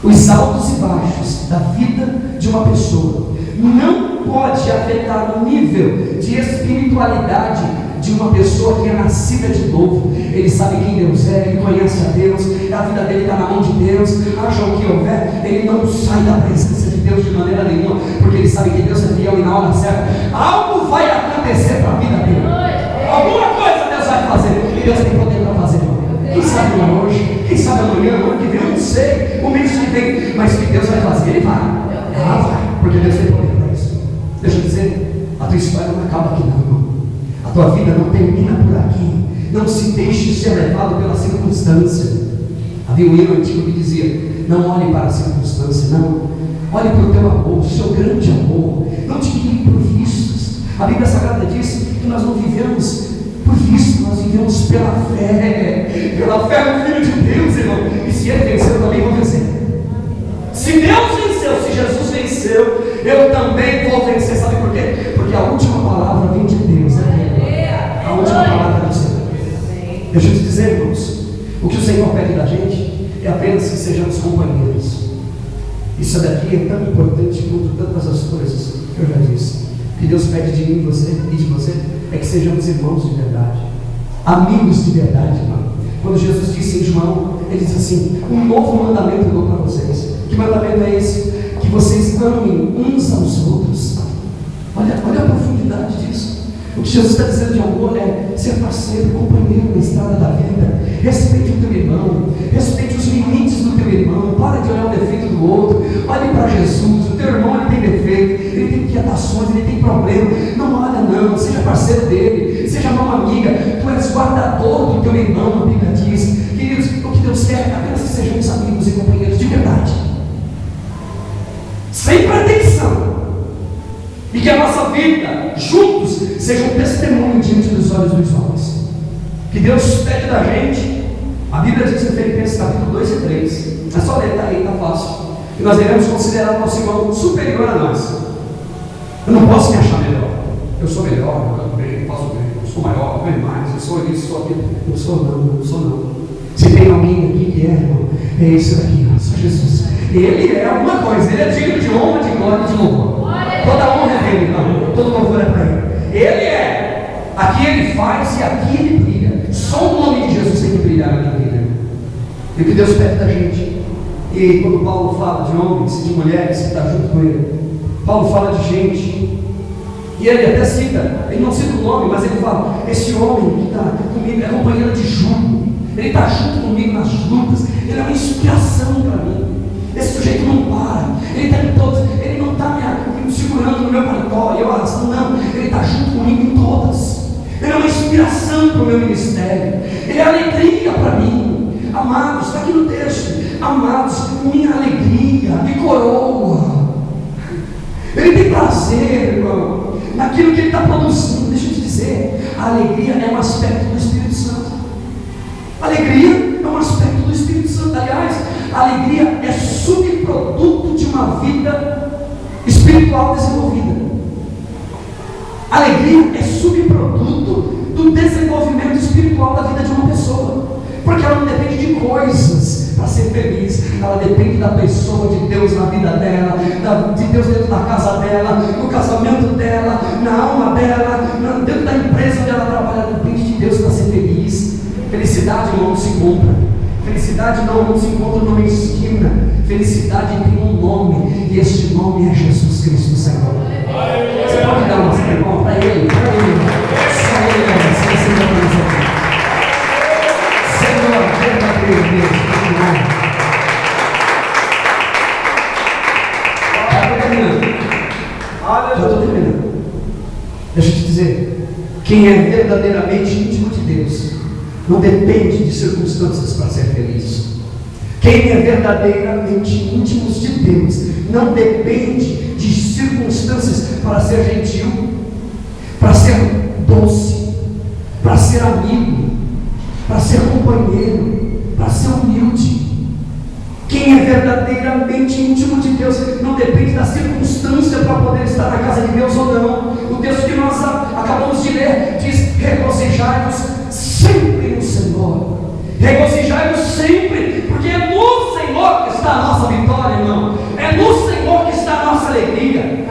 Os altos e baixos da vida de uma pessoa não pode afetar o nível de espiritualidade de uma pessoa que é nascida de novo. Ele sabe quem Deus é, ele conhece a Deus, a vida dele está na mão de Deus, haja o que houver, ele não sai da presença de Deus de maneira nenhuma, porque ele sabe que Deus é fiel e na hora certa algo vai acontecer para a vida dele, alguma coisa Deus vai fazer, e Deus tem poder para fazer. Quem sabe não hoje, quem sabe amanhã, ano que vem, eu não sei, o mês que vem, mas que Deus vai fazer, ele vai. Vai, porque Deus tem poder para isso. Deixa eu dizer, a tua história não acaba aqui não, irmão. A tua vida não termina por aqui. Não se deixe ser levado pela circunstância. Havia um hino antigo que dizia: não olhe para a circunstância, não. Olhe para o teu amor, o seu grande amor. Não te guie por vistos. A Bíblia Sagrada diz que nós não vivemos por visto, nós vivemos pela fé. Pela fé no Filho de Deus, irmão. E se Ele venceu, eu também vou vencer. Se Deus venceu, se Jesus venceu, eu também vou vencer. Sabe por quê? Porque a última palavra vem de Deus, né? A última palavra do Senhor. Deixa eu te dizer, irmãos, o que o Senhor pede da gente é apenas que sejamos companheiros. Isso daqui é tão importante quanto tantas as coisas que eu já disse. O que Deus pede de mim e de você é que sejamos irmãos de verdade, amigos de verdade, irmão. Quando Jesus disse em João, Ele diz assim: um novo mandamento eu dou para vocês. Que mandamento é esse? Que vocês amem uns aos outros. Olha a profundidade disso. O que Jesus está dizendo de amor é ser parceiro, companheiro na estrada da vida. Respeite o teu irmão, respeite os limites do teu irmão. Para de olhar o defeito do outro. Olhe para Jesus. O teu irmão ele tem defeito, ele tem inquietações, ele tem problema. Não olha não, seja parceiro dele, seja mão amiga. Tu és guardador do teu irmão, a Bíblia diz. Queridos, o que Deus quer é apenas que sejamos amigos e companheiros de verdade, sem pretensão, e que a nossa vida juntos seja um testemunho diante dos olhos dos homens. Que Deus pede da gente, a Bíblia diz em Filipenses capítulo 2 e 3, é só ler, está aí, está fácil, que nós devemos considerar o nosso irmão superior a nós. Eu não posso me achar melhor, eu sou melhor, eu canto bem, eu faço bem, eu sou maior, eu ganho mais, eu sou isso, sou aquilo. Não sou não. Se tem alguém aqui que é, irmão, é esse daqui, só Jesus. Ele é alguma coisa, ele é digno de honra, de glória e de louvor. Toda honra é dele, não. Todo louvor é para ele. Ele é, aqui ele faz e aqui ele brilha. Só o nome de Jesus tem que brilhar na minha vida. E o que Deus pede da gente. E quando Paulo fala de homens e de mulheres que estão junto com ele, Paulo fala de gente. E ele até cita, ele não cita o nome, mas ele fala: esse homem que está comigo é companheiro de julgo. Ele está junto comigo nas lutas. Ele é uma inspiração para mim. Esse sujeito não para, ele está em todas, ele não está me segurando no meu paletó, eu arrastando, não, ele está junto comigo em todas. Ele é uma inspiração para o meu ministério, ele é alegria para mim. Amados, está aqui no texto, amados, minha alegria me coroa. Ele tem prazer, irmão, naquilo que ele está produzindo. Deixa eu te dizer, a alegria é um aspecto do Espírito Santo. A alegria é um aspecto do Espírito Santo. Aliás, a alegria é subproduto de uma vida espiritual desenvolvida. Alegria é subproduto do desenvolvimento espiritual da vida de uma pessoa, porque ela não depende de coisas para ser feliz, ela depende da pessoa de Deus na vida dela, de Deus dentro da casa dela, no casamento dela, na alma dela, dentro da empresa onde ela trabalha. Ela depende de Deus para ser feliz. Felicidade não se compra, felicidade não se encontra numa esquina. Felicidade tem um nome, e este nome é Jesus Cristo, Senhor. Você pode dar uma salva para Ele, para Ele, só Ele é Senhor, verdadeiro Deus. Já estou terminando. Deixa eu te dizer, quem é verdadeiramente íntimo de Deus não depende de circunstâncias para ser feliz. Quem é verdadeiramente íntimo de Deus não depende de circunstâncias para ser gentil, para ser doce, para ser amigo, para ser companheiro, para ser humilde. Quem é verdadeiramente íntimo de Deus não depende da circunstância para poder estar na casa de Deus ou não. O texto que nós acabamos de ler diz: regozijai-vos sempre no Senhor. Regozijai-vos sempre, porque é no Senhor que está a nossa vitória, irmão. É no Senhor que está a nossa alegria.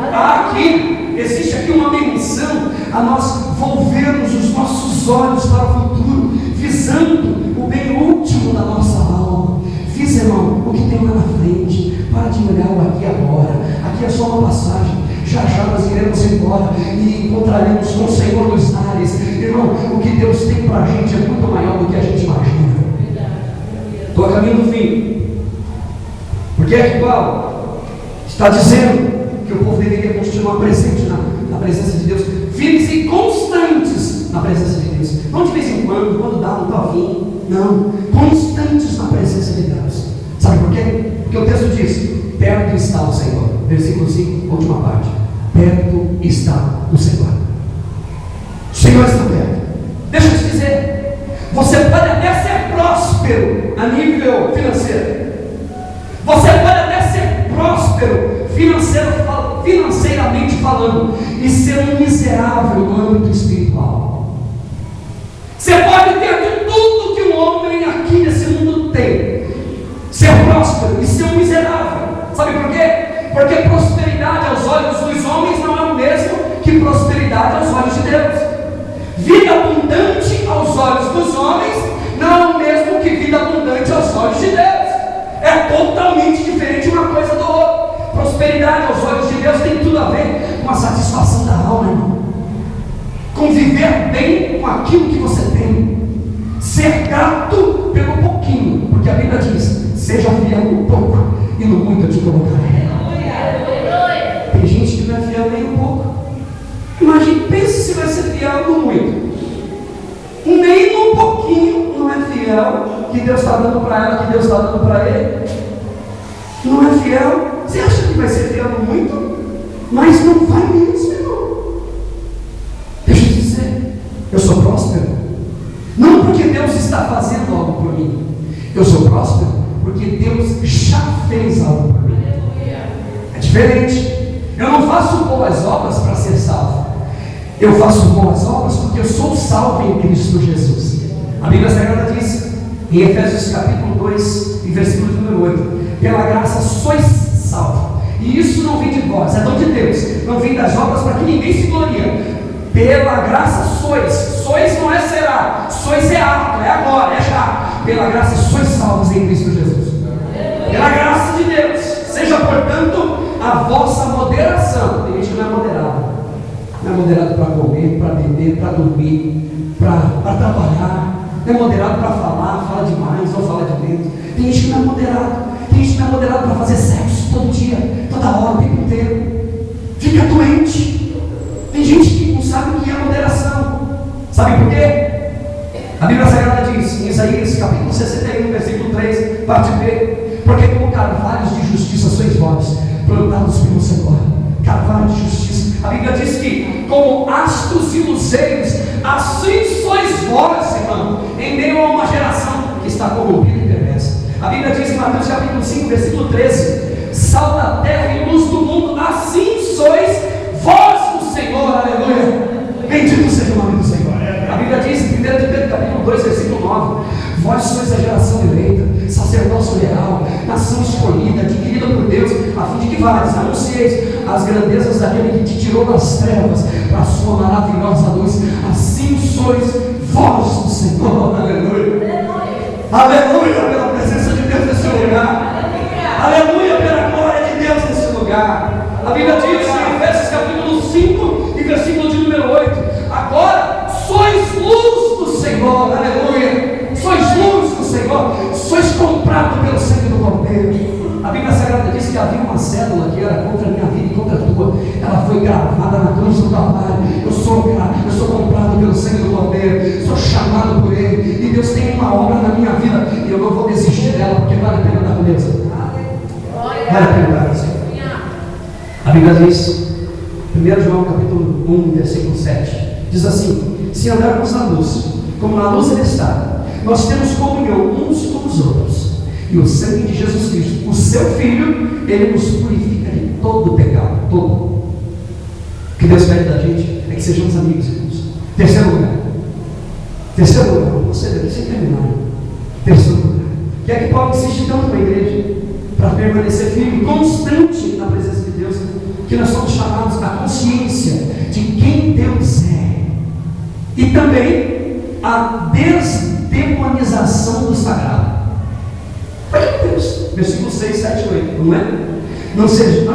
Existe aqui uma menção a nós volvermos os nossos olhos para o futuro, visando o bem último da nossa alma. Fiz, irmão, o que tem lá na frente. Para de olhar o aqui e agora. Aqui é só uma passagem. Já nós iremos embora e encontraremos com o Senhor nos ares. Irmão, o que Deus tem para a gente é muito maior do que a gente imagina. Estou a caminho do fim. Porque é que Paulo está dizendo que o povo deveria continuar presente na presença de Deus, firmes e constantes na presença de Deus. Não de vez em quando dá um toquinho. Não, constantes na presença de Deus. Sabe por quê? Porque o texto diz: perto está o Senhor. Versículo 5, última parte. Perto está o Senhor. O Senhor está perto. Deixa eu te dizer, você pode até ser próspero a nível financeiro. Você pode até ser próspero financeiramente falando, e ser um miserável no âmbito espiritual. Você pode ter de tudo que um homem aqui nesse mundo tem, ser próspero e ser um miserável. Sabe por quê? Porque prosperidade aos olhos dos homens não é o mesmo que prosperidade aos olhos de Deus. Vida abundante aos olhos dos homens não é o mesmo que vida abundante aos olhos de Deus. É totalmente diferente uma coisa do outro. Prosperidade aos olhos de Deus tem tudo a ver com a satisfação da alma, irmão. Conviver bem com aquilo que você tem. Ser grato pelo pouquinho, porque a Bíblia diz: seja fiel no pouco e no muito eu te colocarei. Tem gente que não é fiel nem um pouco. Imagine, pense se vai ser fiel no muito. Nem no pouquinho não é fiel que Deus está dando para ela, que Deus está dando para ele. Não é fiel. Você acha que vai ser fiel no muito? Mas não vai mesmo, irmão. Deixa eu te dizer, eu sou próspero. Não porque Deus está fazendo algo por mim. Eu sou próspero porque Deus já fez algo por mim. É diferente. Eu não faço boas obras para ser salvo. Eu faço boas obras porque eu sou salvo em Cristo Jesus. A Bíblia Sagrada diz em Efésios capítulo 2 e versículo número 8: pela graça sois salvos. E isso não vem de vós, é dom de Deus. Não vem das obras para que ninguém se glorie. Pela graça sois. Sois não é será. Sois é ato, é agora, é já. Pela graça sois salvos em Cristo Jesus. Pela graça de Deus. Seja, portanto, a vossa moderação. Tem gente que não é moderado. Não é moderado para comer, para beber, para dormir, para trabalhar. Não é moderado para falar, fala demais ou fala de menos. Tem gente que não é moderado. Tem gente que não é moderado para fazer sexo todo dia, toda hora, o tempo inteiro. Fica doente. Tem gente que não sabe o que é moderação. Sabe por quê? A Bíblia Sagrada diz em Isaías capítulo 61, versículo 3, parte B: porque como carvalhos de justiça sois vós, plantados pelo Senhor. Carvalho de justiça. A Bíblia diz que como astros e luzeiros, assim sois vós, irmão, em meio a uma geração que está corrompida e perversa. A Bíblia diz em Mateus capítulo 5, versículo 13: sal da terra e luz do mundo, assim sois vós do Senhor, aleluia. eleita, sacerdócio real, nação escolhida, adquirida por Deus, a fim de que vários anuncieis as grandezas daquele que te tirou das trevas para a sua maravilhosa luz. Assim sois vós do Senhor. Aleluia. Aleluia pela presença de Deus nesse lugar. Aleluia pela glória de Deus nesse lugar. A Bíblia diz em Efésios capítulo 5 e versículo de número 8: agora sois luz do Senhor. Aleluia. Sois luz do Senhor. Sois comprado pelo sangue do Cordeiro. A Bíblia Sagrada diz que havia uma cédula que era contra a minha vida e contra a tua. Ela foi gravada na cruz do Calvário. Eu sou comprado pelo sangue do Cordeiro. Sou chamado por Ele. E Deus tem uma obra na minha vida. E eu não vou desistir dela, porque vale a pena dar beleza. Vale a pena dar beleza. A Bíblia diz, 1 João capítulo 1, versículo 7. Diz assim: se andarmos na luz, como na luz Ele está, nós temos comunhão uns com os outros. E o sangue de Jesus Cristo, o seu Filho, Ele nos purifica de todo o pecado, todo. O que Deus pede da gente é que sejamos amigos, irmãos. Terceiro lugar, você deve ser terminar. Terceiro lugar, que é que Paulo insiste tanto na igreja, para permanecer firme e constante na presença de Deus, que nós somos chamados à consciência de quem Deus é, e também a desdemonização do sagrado. Deus. Versículo 6, 7, 8, não é? Não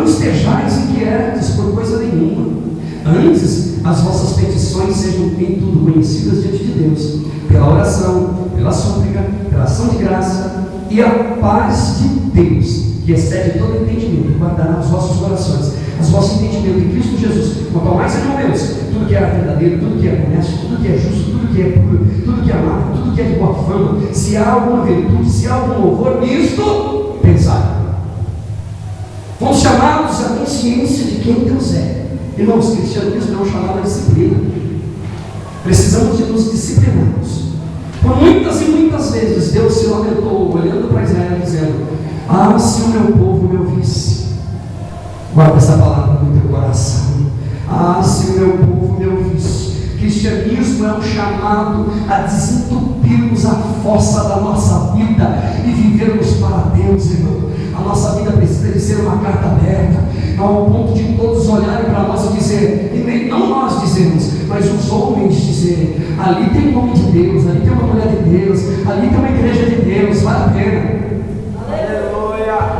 estejais inquietos por coisa nenhuma, antes as vossas petições sejam em tudo conhecidas diante de Deus, pela oração, pela súplica, pela ação de graça, e a paz de Deus, que excede todo entendimento, guardará os vossos corações, os vossos entendimentos em Cristo Jesus. Quanto mais, irmãos, tudo que é verdadeiro, tudo que é honesto, tudo que é justo, tudo que é puro, tudo que é amável, tudo que é de boa fama, se há alguma virtude, se há algum louvor, nisto pensai. Fomos chamados à consciência de quem Deus é. Irmãos, cristianismo não é um chamado à disciplina. Precisamos de nos disciplinarmos. Por muitas e muitas vezes Deus se lamentou, olhando para Israel, dizendo: ah, se o meu povo me ouvisse. Guarda essa palavra no teu coração. Ah, se o meu povo me ouvisse. Cristianismo é um chamado a desentupirmos a fossa da nossa vida e vivermos para Deus, irmão. A nossa vida precisa de ser uma carta aberta, ao ponto de todos olharem para nós e dizer, e nem não nós dizemos, mas os homens dizerem: ali tem um homem de Deus, ali tem uma mulher de Deus, ali tem uma igreja de Deus, vale a pena.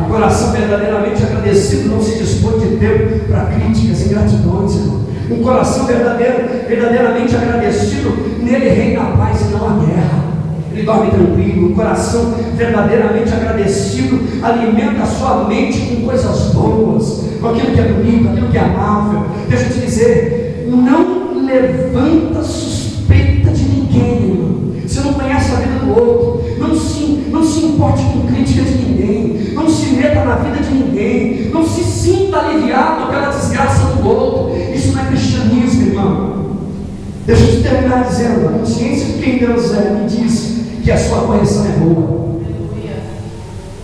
O coração verdadeiramente agradecido não se dispõe de tempo para críticas e gratidões, irmão. Um coração verdadeiramente agradecido, nele reina a paz e não a guerra. Ele dorme tranquilo. Um coração verdadeiramente agradecido alimenta a sua mente com coisas boas, com aquilo que é bonito, aquilo que é amável. Deixa eu te dizer, não levanta suspeita de ninguém, irmão. Você não conhece a vida do outro. Não se importe com crítica de ninguém. Não se meta na vida de ninguém. Não se sinta aliviado pela desgraça do outro. Isso não é cristianismo, irmão. Deixa eu te terminar dizendo: a consciência de quem Deus é me diz que a sua correção é boa.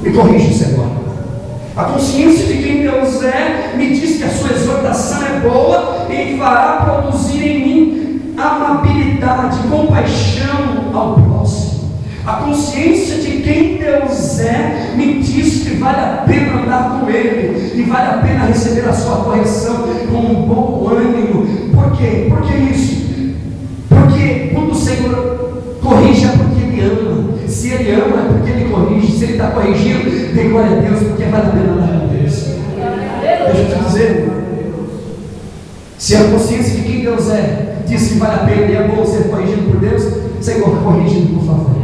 Me corrige, Senhor. A consciência de quem Deus é me diz que a sua exortação é boa e fará produzir em mim amabilidade, compaixão ao próximo. A consciência de quem Deus é me diz que vale a pena andar com Ele e vale a pena receber a sua correção com um bom ânimo. Por quê? Por que isso? Porque quando o Senhor corrige é porque Ele ama. Se Ele ama é porque Ele corrige. Se Ele está corrigindo, dê glória a Deus, porque vale a pena andar com Deus. Deixa eu te dizer, se a consciência de quem Deus é diz que vale a pena e é bom ser corrigido por Deus, Senhor, corrige-me, por favor.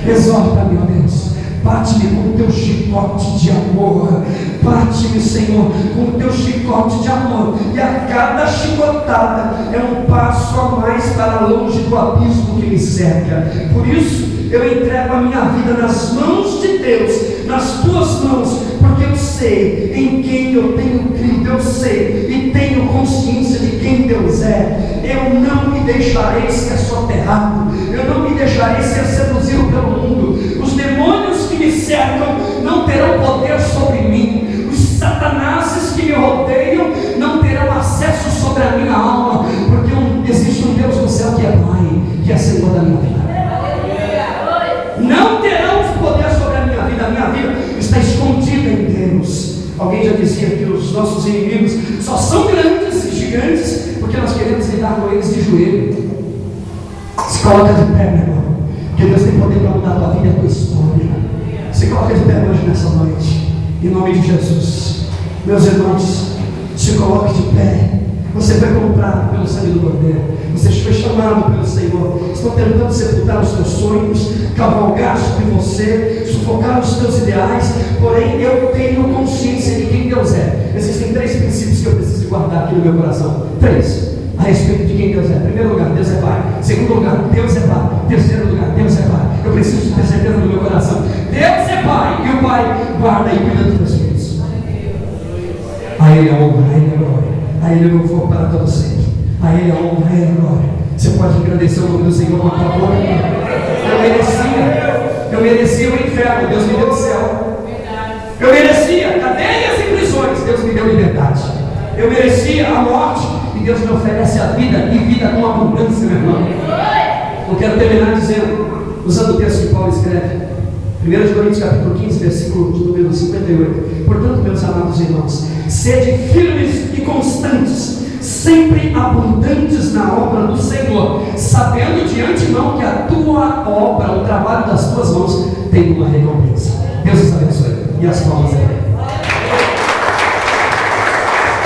Exorta-me, ó Deus. Bate-me com o teu chicote de amor. Bate-me, Senhor, com o teu chicote de amor. E a cada chicotada é um passo a mais para longe do abismo que me cerca. Por isso, eu entrego a minha vida nas mãos de Deus, nas tuas mãos, porque eu sei em quem eu tenho crido, eu sei e tenho consciência de quem Deus é. Eu não me deixarei ser soterrado, eu não me deixarei ser seduzido pelo mundo. Os demônios que me cercam não terão poder sobre mim, os satanases que me rodeiam não terão acesso sobre a minha alma, porque existe um Deus no céu que é Pai, que é Senhor da minha vida. Não terão poder sobre nossos inimigos só são grandes e gigantes porque nós queremos lidar com eles de joelho. Se coloca de pé, meu irmão, porque Deus tem poder para mudar a tua vida e a tua história. Se coloca de pé hoje nessa noite, em nome de Jesus. Meus irmãos, se coloque de pé. Você foi comprado pelo sangue do Cordeiro. Você foi chamado pelo Senhor. Estão tentando sepultar os teus sonhos, cavalgar sobre você, sufocar os teus ideais. Porém, eu tenho consciência de quem Deus é. Existem 3 princípios que eu preciso guardar aqui no meu coração. 3. A respeito de quem Deus é. Primeiro lugar, Deus é Pai. Segundo lugar, Deus é Pai. Terceiro lugar, Deus é Pai. Eu preciso ter certeza no meu coração. Deus é Pai. E o Pai guarda e cuida dos teus filhos. A Ele a honra, a Ele a glória. A Ele o louvor para todo sempre. A Ele a honra, a Ele a glória. Você pode agradecer o nome do Senhor, por favor? Eu merecia o inferno, Deus me deu o céu. Eu merecia cadeias e prisões, Deus me deu liberdade. Eu merecia a morte, e Deus me oferece a vida, e vida com abundância, meu irmão. Eu quero terminar dizendo, usando o texto que Paulo escreve, 1 Coríntios capítulo 15, versículo de número 58. Portanto, meus amados irmãos, sede firmes e constantes, sempre abundantes na obra do Senhor, sabendo de antemão que a tua obra, o trabalho das tuas mãos, tem uma recompensa. Deus os abençoe. E as palmas aí.